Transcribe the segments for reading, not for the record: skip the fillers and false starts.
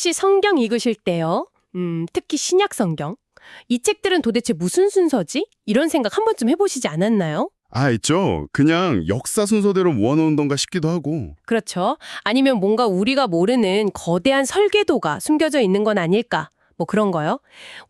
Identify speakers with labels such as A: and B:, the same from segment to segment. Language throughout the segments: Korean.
A: 혹시 성경 읽으실 때요? 특히 신약 성경? 이 책들은 도대체 무슨 순서지? 이런 생각 한 번쯤 해보시지 않았나요?
B: 있죠. 그냥 역사 순서대로 모아놓은 건가 싶기도 하고.
A: 그렇죠. 아니면 뭔가 우리가 모르는 거대한 설계도가 숨겨져 있는 건 아닐까? 뭐 그런 거요.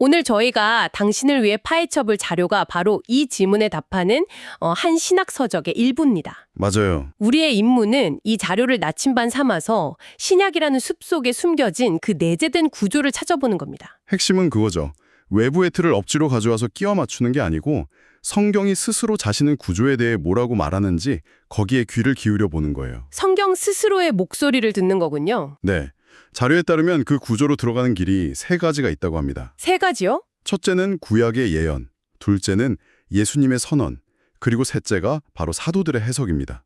A: 오늘 저희가 당신을 위해 파헤쳐볼 자료가 바로 이 질문에 답하는 한 신학 서적의 일부입니다.
B: 맞아요.
A: 우리의 임무는 이 자료를 나침반 삼아서 신약이라는 숲속에 숨겨진 그 내재된 구조를 찾아보는 겁니다.
B: 핵심은 그거죠. 외부의 틀을 억지로 가져와서 끼워 맞추는 게 아니고 성경이 스스로 자신의 구조에 대해 뭐라고 말하는지 거기에 귀를 기울여 보는 거예요.
A: 성경 스스로의 목소리를 듣는 거군요.
B: 네. 자료에 따르면 그 구조로 들어가는 길이 3가지가 있다고 합니다.
A: 3가지요?
B: 첫째는 구약의 예언, 둘째는 예수님의 선언, 그리고 셋째가 바로 사도들의 해석입니다.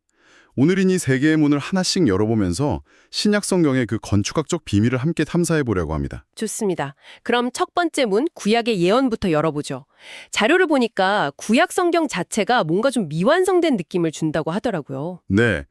B: 오늘은 이 3개의 문을 하나씩 열어보면서 신약 성경의 그 건축학적 비밀을 함께 탐사해 보려고 합니다.
A: 좋습니다. 그럼 첫 번째 문, 구약의 예언부터 열어보죠. 자료를 보니까 구약 성경 자체가 뭔가 좀 미완성된 느낌을 준다고 하더라고요.
B: 네,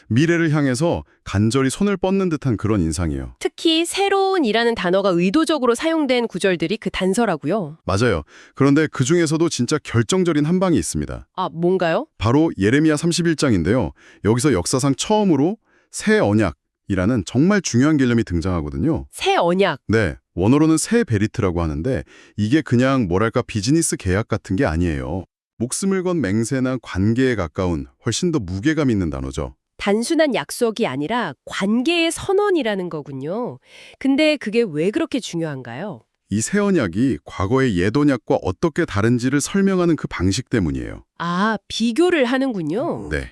B: 미래를 향해서 간절히 손을 뻗는 듯한 그런 인상이에요.
A: 특히 새로운이라는 단어가 의도적으로 사용된 구절들이 그 단서라고요.
B: 맞아요. 그런데 그 중에서도 진짜 결정적인 한 방이 있습니다.
A: 아, 뭔가요?
B: 바로 예레미야 31장인데요. 여기서 역사상 처음으로 새 언약이라는 정말 중요한 개념이 등장하거든요.
A: 새 언약.
B: 네, 원어로는 새 베리트라고 하는데 이게 그냥 뭐랄까 비즈니스 계약 같은 게 아니에요. 목숨을 건 맹세나 관계에 가까운 훨씬 더 무게감 있는 단어죠.
A: 단순한 약속이 아니라 관계의 선언이라는 거군요. 근데 그게 왜 그렇게 중요한가요?
B: 이 새 언약이 과거의 옛 언약과 어떻게 다른지를 설명하는 그 방식 때문이에요.
A: 아, 비교를 하는군요.
B: 네,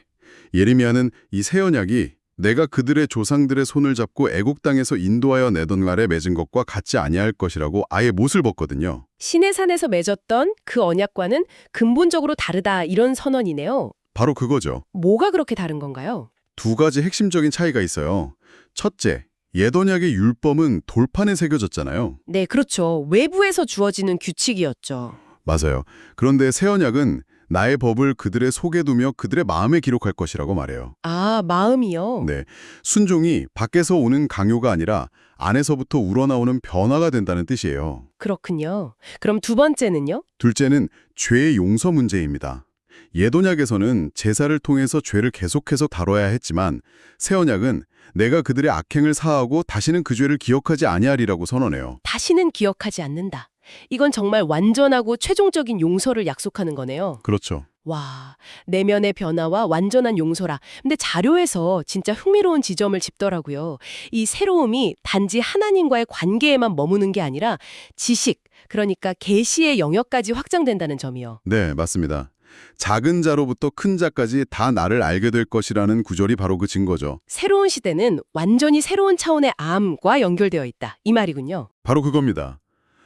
B: 예레미야는 이 새 언약이 내가 그들의 조상들의 손을 잡고 애국 땅에서 인도하여 내던 날에 맺은 것과 같지 아니할 것이라고 아예 못을 벗거든요.
A: 시내산에서 맺었던 그 언약과는 근본적으로 다르다 이런 선언이네요.
B: 바로 그거죠.
A: 뭐가 그렇게 다른 건가요?
B: 2가지 핵심적인 차이가 있어요. 첫째, 옛 언약의 율법은 돌판에 새겨졌잖아요.
A: 네, 그렇죠. 외부에서 주어지는 규칙이었죠.
B: 맞아요. 그런데 새 언약은 나의 법을 그들의 속에 두며 그들의 마음에 기록할 것이라고 말해요.
A: 아, 마음이요?
B: 네, 순종이 밖에서 오는 강요가 아니라 안에서부터 우러나오는 변화가 된다는 뜻이에요.
A: 그렇군요. 그럼 두 번째는요?
B: 둘째는 죄의 용서 문제입니다. 옛 언약에서는 제사를 통해서 죄를 계속해서 다뤄야 했지만 새 언약은 내가 그들의 악행을 사하고 다시는 그 죄를 기억하지 아니하리라고 선언해요.
A: 다시는 기억하지 않는다. 이건 정말 완전하고 최종적인 용서를 약속하는 거네요.
B: 그렇죠.
A: 와, 내면의 변화와 완전한 용서라. 근데 자료에서 진짜 흥미로운 지점을 짚더라고요. 이 새로움이 단지 하나님과의 관계에만 머무는 게 아니라 지식, 그러니까 계시의 영역까지 확장된다는 점이요.
B: 네, 맞습니다. 작은 자로부터 큰 자까지 다 나를 알게 될 것이라는 구절이 바로 그 증거죠.
A: 새로운 시대는 완전히 새로운 차원의 암과 연결되어 있다. 이 말이군요.
B: 바로 그겁니다.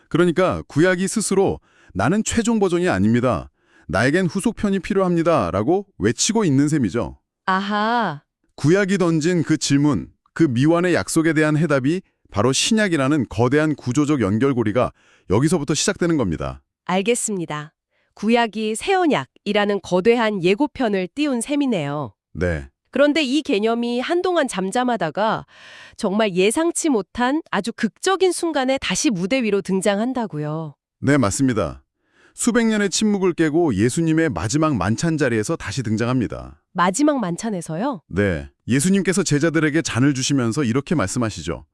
B: 그러니까 구약이 스스로 나는 최종 버전이 아닙니다. 나에겐 후속편이 필요합니다. 라고 외치고 있는 셈이죠.
A: 아하.
B: 구약이 던진 그 질문, 그 미완의 약속에 대한 해답이 바로 신약이라는 거대한 구조적 연결고리가 여기서부터 시작되는 겁니다.
A: 알겠습니다. 구약이 새 언약이라는 거대한 예고편을 띄운 셈이네요.
B: 네.
A: 그런데 이 개념이 한동안 잠잠하다가 정말 예상치 못한 아주 극적인 순간에 다시 무대 위로 등장한다고요.
B: 네, 맞습니다. 수백 년의 침묵을 깨고 예수님의 마지막 만찬 자리에서 다시 등장합니다.
A: 마지막 만찬에서요?
B: 네. 예수님께서 제자들에게 잔을 주시면서 이렇게 말씀하시죠.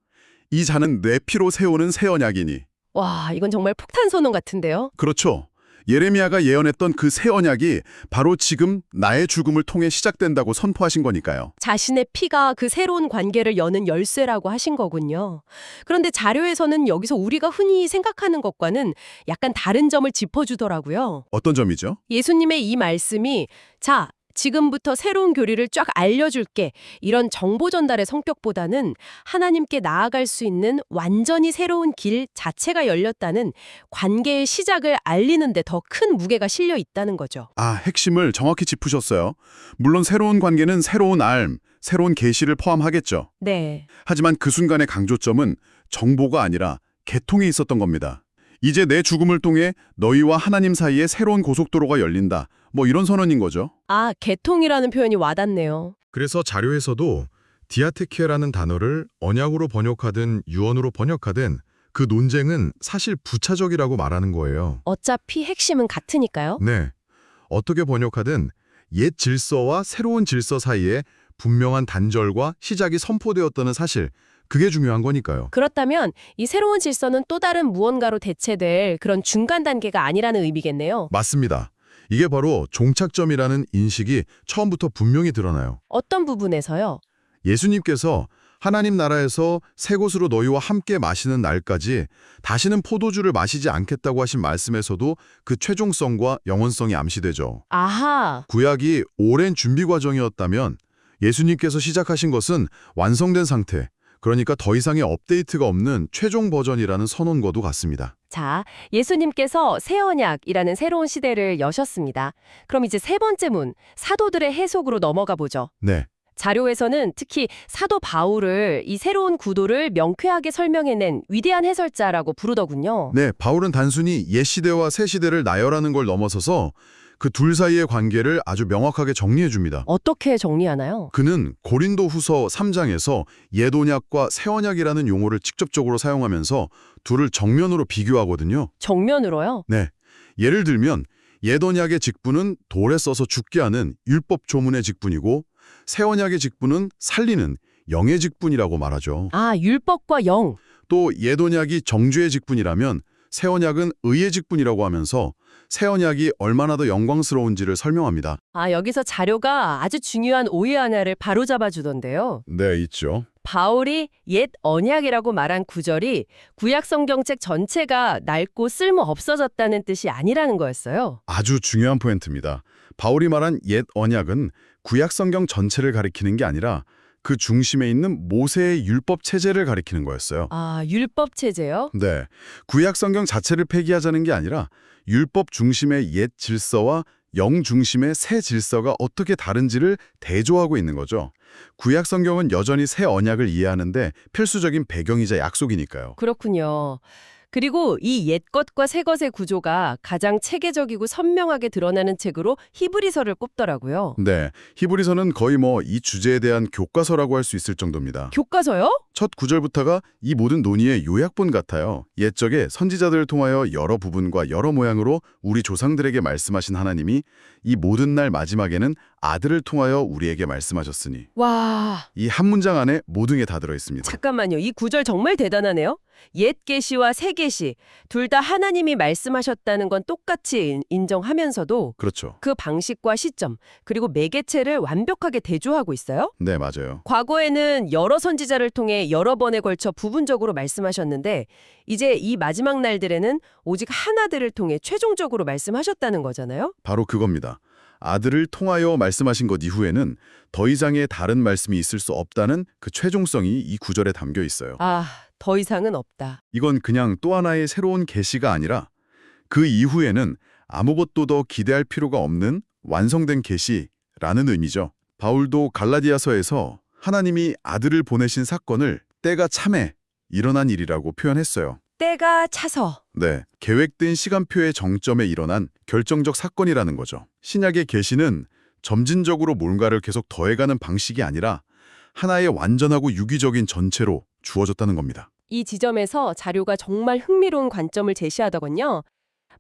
B: 이 잔은 내 피로 세우는 새 언약이니.
A: 와, 이건 정말 폭탄 선언 같은데요?
B: 그렇죠. 예레미야가 예언했던 그 새 언약이 바로 지금 나의 죽음을 통해 시작된다고 선포하신 거니까요.
A: 자신의 피가 그 새로운 관계를 여는 열쇠라고 하신 거군요. 그런데 자료에서는 여기서 우리가 흔히 생각하는 것과는 약간 다른 점을 짚어주더라고요.
B: 어떤 점이죠?
A: 예수님의 이 말씀이 자, 지금부터 새로운 교리를 쫙 알려줄게. 이런 정보 전달의 성격보다는 하나님께 나아갈 수 있는 완전히 새로운 길 자체가 열렸다는 관계의 시작을 알리는 데 더 큰 무게가 실려 있다는 거죠.
B: 핵심을 정확히 짚으셨어요. 물론 새로운 관계는 새로운 알, 새로운 계시를 포함하겠죠.
A: 네.
B: 하지만 그 순간의 강조점은 정보가 아니라 개통에 있었던 겁니다. 이제 내 죽음을 통해 너희와 하나님 사이에 새로운 고속도로가 열린다. 뭐 이런 선언인 거죠.
A: 아, 개통이라는 표현이 와닿네요.
B: 그래서 자료에서도
C: 디아테키에라는 단어를 언약으로 번역하든 유언으로 번역하든 그 논쟁은 사실 부차적이라고 말하는 거예요.
A: 어차피 핵심은 같으니까요.
C: 네. 어떻게 번역하든 옛 질서와 새로운 질서 사이에 분명한 단절과 시작이 선포되었다는 사실, 그게 중요한 거니까요.
A: 그렇다면 이 새로운 질서는 또 다른 무언가로 대체될 그런 중간 단계가 아니라는 의미겠네요.
C: 맞습니다. 이게 바로 종착점이라는 인식이 처음부터 분명히 드러나요.
A: 어떤 부분에서요?
C: 예수님께서 하나님 나라에서 새 곳으로 너희와 함께 마시는 날까지 다시는 포도주를 마시지 않겠다고 하신 말씀에서도 그 최종성과 영원성이 암시되죠.
A: 아하,
C: 구약이 오랜 준비 과정이었다면 예수님께서 시작하신 것은 완성된 상태, 그러니까 더 이상의 업데이트가 없는 최종 버전이라는 선언과도 같습니다.
A: 자, 예수님께서 새 언약이라는 새로운 시대를 여셨습니다. 그럼 이제 세 번째 문, 사도들의 해석으로 넘어가 보죠.
C: 네,
A: 자료에서는 특히 사도 바울을 이 새로운 구도를 명쾌하게 설명해낸 위대한 해설자라고 부르더군요.
C: 네, 바울은 단순히 옛 시대와 새 시대를 나열하는 걸 넘어서서 그 둘 사이의 관계를 아주 명확하게 정리해 줍니다.
A: 어떻게 정리하나요?
C: 그는 고린도 후서 3장에서 옛 언약과 새 언약이라는 용어를 직접적으로 사용하면서 둘을 정면으로 비교하거든요.
A: 정면으로요?
C: 네, 예를 들면 옛 언약의 직분은 돌에 써서 죽게 하는 율법 조문의 직분이고 새 언약의 직분은 살리는 영의 직분이라고 말하죠.
A: 아, 율법과 영.
C: 또 옛 언약이 정죄의 직분이라면 새 언약은 의의 직분이라고 하면서 새 언약이 얼마나 더 영광스러운지를 설명합니다.
A: 아, 여기서 자료가 아주 중요한 오해 하나를 바로잡아 주던데요.
C: 네, 있죠.
A: 바울이 옛 언약이라고 말한 구절이 구약 성경책 전체가 낡고 쓸모 없어졌다는 뜻이 아니라는 거였어요.
C: 아주 중요한 포인트입니다. 바울이 말한 옛 언약은 구약 성경 전체를 가리키는 게 아니라 그 중심에 있는 모세의 율법 체제를 가리키는 거였어요.
A: 아, 율법 체제요?
C: 네, 구약 성경 자체를 폐기하자는 게 아니라 율법 중심의 옛 질서와 영 중심의 새 질서가 어떻게 다른지를 대조하고 있는 거죠. 구약 성경은 여전히 새 언약을 이해하는데 필수적인 배경이자 약속이니까요.
A: 그렇군요. 그리고 이 옛것과 새것의 구조가 가장 체계적이고 선명하게 드러나는 책으로 히브리서를 꼽더라고요.
C: 네, 히브리서는 거의 이 주제에 대한 교과서라고 할 수 있을 정도입니다.
A: 교과서요?
C: 첫 구절부터가 이 모든 논의의 요약본 같아요. 옛적에 선지자들을 통하여 여러 부분과 여러 모양으로 우리 조상들에게 말씀하신 하나님이 이 모든 날 마지막에는 아들을 통하여 우리에게 말씀하셨으니.
A: 와,
C: 이 한 문장 안에 모든 게 다 들어있습니다.
A: 잠깐만요. 이 구절 정말 대단하네요. 옛 계시와 새 계시 둘 다 하나님이 말씀하셨다는 건 똑같이 인정하면서도
C: 그렇죠.
A: 그 방식과 시점 그리고 매개체를 완벽하게 대조하고 있어요.
C: 네, 맞아요.
A: 과거에는 여러 선지자를 통해 여러 번에 걸쳐 부분적으로 말씀하셨는데 이제 이 마지막 날들에는 오직 한 아들을 통해 최종적으로 말씀하셨다는 거잖아요.
C: 바로 그겁니다. 아들을 통하여 말씀하신 것 이후에는 더 이상의 다른 말씀이 있을 수 없다는 그 최종성이 이 구절에 담겨 있어요.
A: 아, 더 이상은 없다.
C: 이건 그냥 또 하나의 새로운 계시가 아니라 그 이후에는 아무것도 더 기대할 필요가 없는 완성된 계시라는 의미죠. 바울도 갈라디아서에서 하나님이 아들을 보내신 사건을 때가 참에 일어난 일이라고 표현했어요.
A: 때가 차서.
C: 네, 계획된 시간표의 정점에 일어난 결정적 사건이라는 거죠. 신약의 계시는 점진적으로 뭔가를 계속 더해가는 방식이 아니라 하나의 완전하고 유기적인 전체로 주어졌다는 겁니다.
A: 이 지점에서 자료가 정말 흥미로운 관점을 제시하더군요.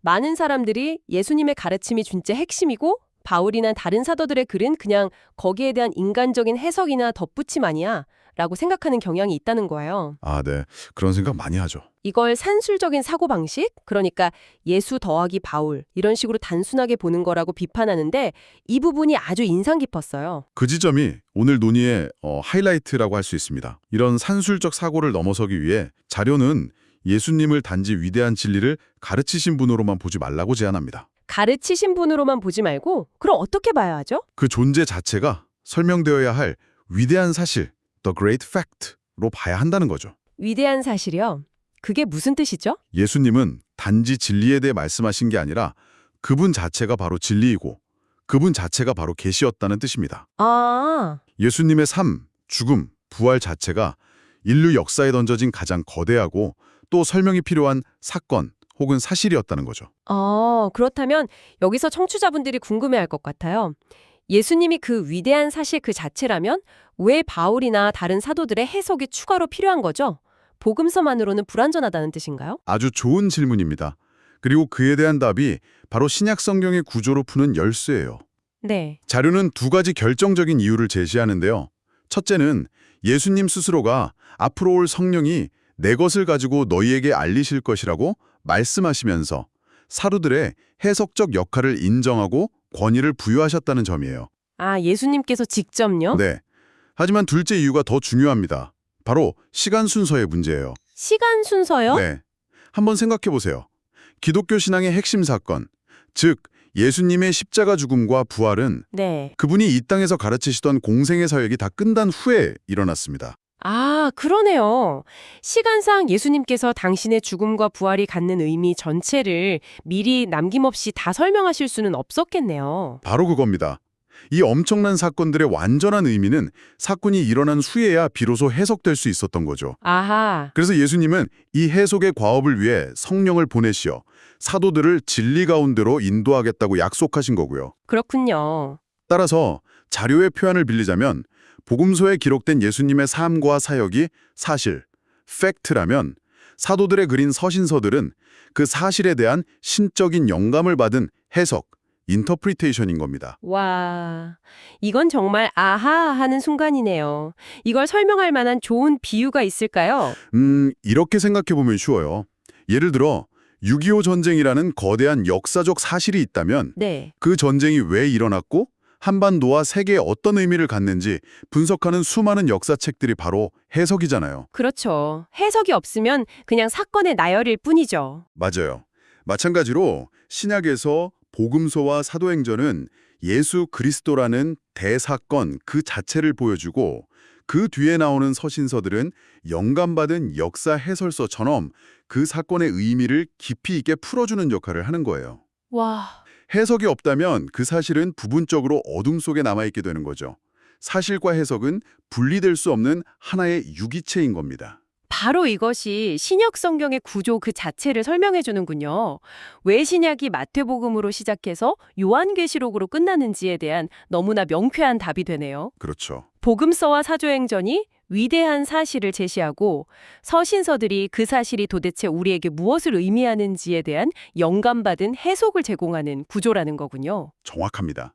A: 많은 사람들이 예수님의 가르침이 진짜 핵심이고 바울이나 다른 사도들의 글은 그냥 거기에 대한 인간적인 해석이나 덧붙임 아니야 라고 생각하는 경향이 있다는 거예요.
C: 아, 네. 그런 생각 많이 하죠.
A: 이걸 산술적인 사고방식, 그러니까 예수 더하기 바울 이런 식으로 단순하게 보는 거라고 비판하는데 이 부분이 아주 인상 깊었어요.
C: 그 지점이 오늘 논의의 하이라이트라고 할 수 있습니다. 이런 산술적 사고를 넘어서기 위해 자료는 예수님을 단지 위대한 진리를 가르치신 분으로만 보지 말라고 제안합니다.
A: 가르치신 분으로만 보지 말고 그럼 어떻게 봐야 하죠?
C: 그 존재 자체가 설명되어야 할 위대한 사실, the great fact로 봐야 한다는 거죠.
A: 위대한 사실이요? 그게 무슨 뜻이죠?
C: 예수님은 단지 진리에 대해 말씀하신 게 아니라 그분 자체가 바로 진리이고 그분 자체가 바로 계시였다는 뜻입니다.
A: 아,
C: 예수님의 삶, 죽음, 부활 자체가 인류 역사에 던져진 가장 거대하고 또 설명이 필요한 사건 혹은 사실이었다는 거죠.
A: 그렇다면 여기서 청취자분들이 궁금해할 것 같아요. 예수님이 그 위대한 사실 그 자체라면 왜 바울이나 다른 사도들의 해석이 추가로 필요한 거죠? 복음서만으로는 불완전하다는 뜻인가요?
C: 아주 좋은 질문입니다. 그리고 그에 대한 답이 바로 신약 성경의 구조로 푸는 열쇠예요.
A: 네.
C: 자료는 두 가지 결정적인 이유를 제시하는데요. 첫째는 예수님 스스로가 앞으로 올 성령이 내 것을 가지고 너희에게 알리실 것이라고 말씀하시면서 사도들의 해석적 역할을 인정하고 권위를 부여하셨다는 점이에요.
A: 아, 예수님께서 직접요?
C: 네. 하지만 둘째 이유가 더 중요합니다. 바로 시간 순서의 문제예요.
A: 시간 순서요?
C: 네. 한번 생각해 보세요. 기독교 신앙의 핵심 사건, 즉 예수님의 십자가 죽음과 부활은
A: 네.
C: 그분이 이 땅에서 가르치시던 공생의 사역이 다 끝난 후에 일어났습니다.
A: 아, 그러네요. 시간상 예수님께서 당신의 죽음과 부활이 갖는 의미 전체를 미리 남김없이 다 설명하실 수는 없었겠네요.
C: 바로 그겁니다. 이 엄청난 사건들의 완전한 의미는 사건이 일어난 후에야 비로소 해석될 수 있었던 거죠.
A: 아하.
C: 그래서 예수님은 이 해석의 과업을 위해 성령을 보내시어 사도들을 진리 가운데로 인도하겠다고 약속하신 거고요.
A: 그렇군요.
C: 따라서 자료의 표현을 빌리자면 복음서에 기록된 예수님의 삶과 사역이 사실, 팩트라면 사도들의 그린 서신서들은 그 사실에 대한 신적인 영감을 받은 해석, 인터프리테이션인 겁니다.
A: 와, 이건 정말 아하 하는 순간이네요. 이걸 설명할 만한 좋은 비유가 있을까요?
C: 이렇게 생각해보면 쉬워요. 예를 들어 6.25 전쟁이라는 거대한 역사적 사실이 있다면
A: 네.
C: 그 전쟁이 왜 일어났고 한반도와 세계에 어떤 의미를 갖는지 분석하는 수많은 역사책들이 바로 해석이잖아요.
A: 그렇죠. 해석이 없으면 그냥 사건의 나열일 뿐이죠.
C: 맞아요. 마찬가지로 신약에서 복음서와 사도행전은 예수 그리스도라는 대사건 그 자체를 보여주고 그 뒤에 나오는 서신서들은 영감받은 역사 해설서처럼 그 사건의 의미를 깊이 있게 풀어주는 역할을 하는 거예요.
A: 와,
C: 해석이 없다면 그 사실은 부분적으로 어둠 속에 남아있게 되는 거죠. 사실과 해석은 분리될 수 없는 하나의 유기체인 겁니다.
A: 바로 이것이 신약 성경의 구조 그 자체를 설명해 주는군요. 왜 신약이 마태복음으로 시작해서 요한계시록으로 끝나는지에 대한 너무나 명쾌한 답이 되네요.
C: 그렇죠.
A: 복음서와 사도행전이 위대한 사실을 제시하고 서신서들이 그 사실이 도대체 우리에게 무엇을 의미하는지에 대한 영감받은 해석을 제공하는 구조라는 거군요.
C: 정확합니다.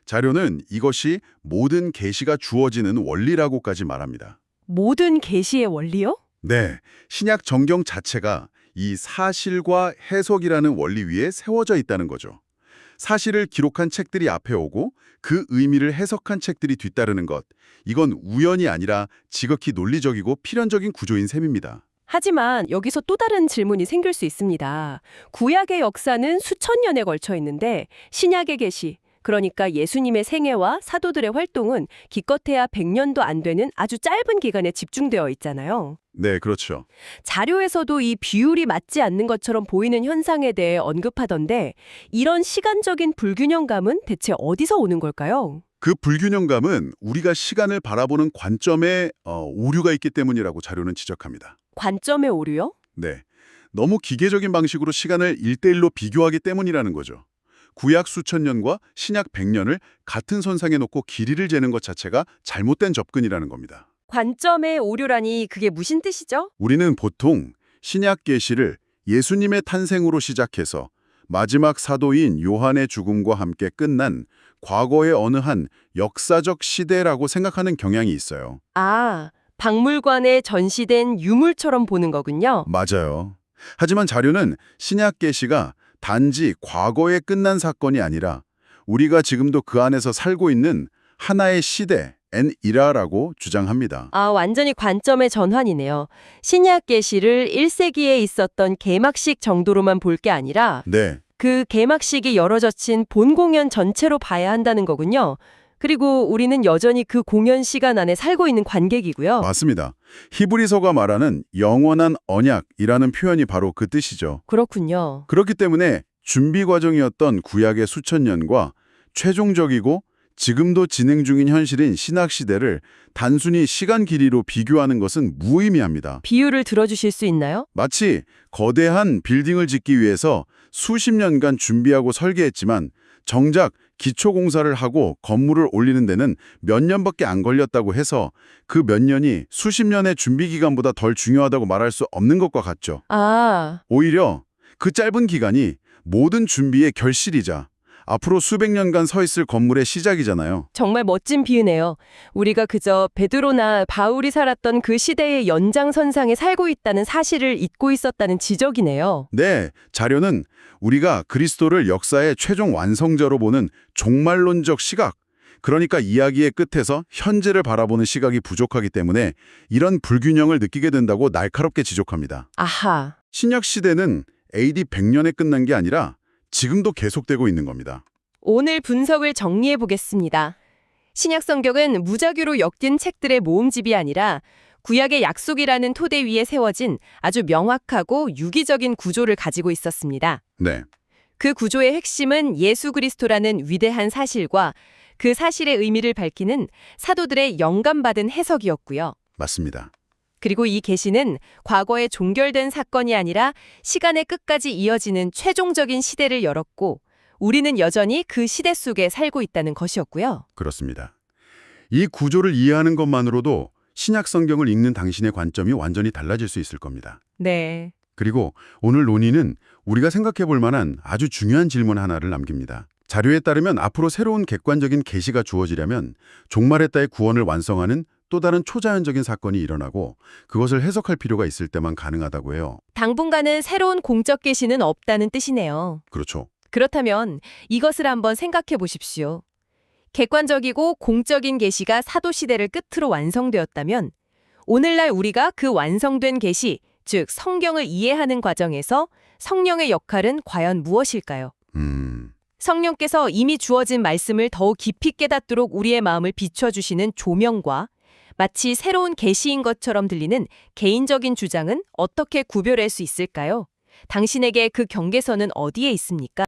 C: 자료는 이것이 모든 계시가 주어지는 원리라고까지 말합니다.
A: 모든 계시의 원리요?
C: 네, 신약 정경 자체가 이 사실과 해석이라는 원리 위에 세워져 있다는 거죠. 사실을 기록한 책들이 앞에 오고 그 의미를 해석한 책들이 뒤따르는 것, 이건 우연이 아니라 지극히 논리적이고 필연적인 구조인 셈입니다.
A: 하지만 여기서 또 다른 질문이 생길 수 있습니다. 구약의 역사는 수천 년에 걸쳐 있는데 신약의 계시, 그러니까 예수님의 생애와 사도들의 활동은 기껏해야 100년도 안 되는 아주 짧은 기간에 집중되어 있잖아요.
C: 네, 그렇죠.
A: 자료에서도 이 비율이 맞지 않는 것처럼 보이는 현상에 대해 언급하던데 이런 시간적인 불균형감은 대체 어디서 오는 걸까요?
C: 그 불균형감은 우리가 시간을 바라보는 관점에 오류가 있기 때문이라고 자료는 지적합니다.
A: 관점의 오류요?
C: 네, 너무 기계적인 방식으로 시간을 1대1로 비교하기 때문이라는 거죠. 구약 수천 년과 신약 100년을 같은 선상에 놓고 길이를 재는 것 자체가 잘못된 접근이라는 겁니다.
A: 관점의 오류라니 그게 무슨 뜻이죠?
C: 우리는 보통 신약 계시를 예수님의 탄생으로 시작해서 마지막 사도인 요한의 죽음과 함께 끝난 과거의 어느 한 역사적 시대라고 생각하는 경향이 있어요.
A: 아, 박물관에 전시된 유물처럼 보는 거군요.
C: 맞아요. 하지만 자료는 신약 계시가 단지 과거에 끝난 사건이 아니라 우리가 지금도 그 안에서 살고 있는 하나의 시대, 엔이라라고 주장합니다.
A: 아, 완전히 관점의 전환이네요. 신약 계시를 1세기에 있었던 개막식 정도로만 볼 게 아니라
C: 네,
A: 그 개막식이 열어젖힌 본 공연 전체로 봐야 한다는 거군요. 그리고 우리는 여전히 그 공연 시간 안에 살고 있는 관객이고요.
C: 맞습니다. 히브리서가 말하는 영원한 언약이라는 표현이 바로 그 뜻이죠.
A: 그렇군요.
C: 그렇기 때문에 준비 과정이었던 구약의 수천 년과 최종적이고 지금도 진행 중인 현실인 신학시대를 단순히 시간 길이로 비교하는 것은 무의미합니다.
A: 비유를 들어주실 수 있나요?
C: 마치 거대한 빌딩을 짓기 위해서 수십 년간 준비하고 설계했지만 정작 기초 공사를 하고 건물을 올리는 데는 몇 년밖에 안 걸렸다고 해서 그 몇 년이 수십 년의 준비 기간보다 덜 중요하다고 말할 수 없는 것과 같죠.
A: 아,
C: 오히려 그 짧은 기간이 모든 준비의 결실이자 앞으로 수백 년간 서 있을 건물의 시작이잖아요.
A: 정말 멋진 비유네요. 우리가 그저 베드로나 바울이 살았던 그 시대의 연장선상에 살고 있다는 사실을 잊고 있었다는 지적이네요.
C: 네, 자료는 우리가 그리스도를 역사의 최종 완성자로 보는 종말론적 시각, 그러니까 이야기의 끝에서 현재를 바라보는 시각이 부족하기 때문에 이런 불균형을 느끼게 된다고 날카롭게 지적합니다.
A: 아하.
C: 신약 시대는 AD 100년에 끝난 게 아니라 지금도 계속되고 있는 겁니다.
A: 오늘 분석을 정리해 보겠습니다. 신약 성경은 무작위로 엮인 책들의 모음집이 아니라 구약의 약속이라는 토대 위에 세워진 아주 명확하고 유기적인 구조를 가지고 있었습니다.
C: 네,
A: 그 구조의 핵심은 예수 그리스도라는 위대한 사실과 그 사실의 의미를 밝히는 사도들의 영감받은 해석이었고요.
C: 맞습니다.
A: 그리고 이 계시는 과거에 종결된 사건이 아니라 시간의 끝까지 이어지는 최종적인 시대를 열었고 우리는 여전히 그 시대 속에 살고 있다는 것이었고요.
C: 그렇습니다. 이 구조를 이해하는 것만으로도 신약 성경을 읽는 당신의 관점이 완전히 달라질 수 있을 겁니다.
A: 네.
C: 그리고 오늘 논의는 우리가 생각해 볼 만한 아주 중요한 질문 하나를 남깁니다. 자료에 따르면 앞으로 새로운 객관적인 계시가 주어지려면 종말의 때의 구원을 완성하는 또 다른 초자연적인 사건이 일어나고 그것을 해석할 필요가 있을 때만 가능하다고 해요.
A: 당분간은 새로운 공적 계시는 없다는 뜻이네요.
C: 그렇죠.
A: 그렇다면 이것을 한번 생각해 보십시오. 객관적이고 공적인 계시가 사도 시대를 끝으로 완성되었다면 오늘날 우리가 그 완성된 계시, 즉 성경을 이해하는 과정에서 성령의 역할은 과연 무엇일까요? 성령께서 이미 주어진 말씀을 더욱 깊이 깨닫도록 우리의 마음을 비춰주시는 조명과 마치 새로운 계시인 것처럼 들리는 개인적인 주장은 어떻게 구별할 수 있을까요? 당신에게 그 경계선은 어디에 있습니까?